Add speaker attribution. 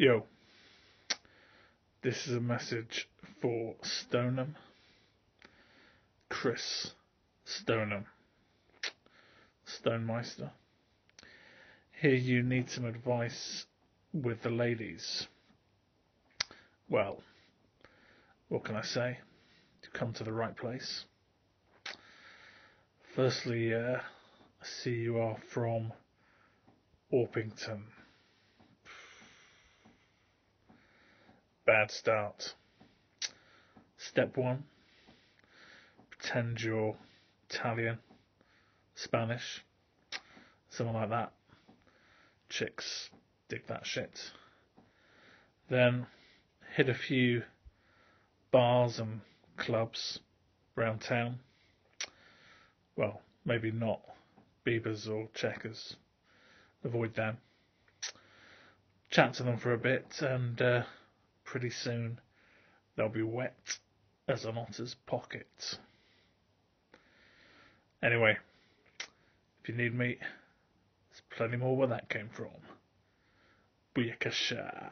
Speaker 1: Yo, this is a message for Stoneham. Chris Stoneham, Stonemeister. Here you need some advice with the ladies. Well, what can I say? You've come to the right place. Firstly, I see you are from Orpington. Bad start. Step one, pretend you're Italian, Spanish, something like that. Chicks dig that shit. Then hit a few bars and clubs around town. Well, maybe not Beavers or Checkers. Avoid them. Chat to them for a bit and pretty soon they'll be wet as an otter's pocket. Anyway, if you need me, there's plenty more where that came from. Booyakasha.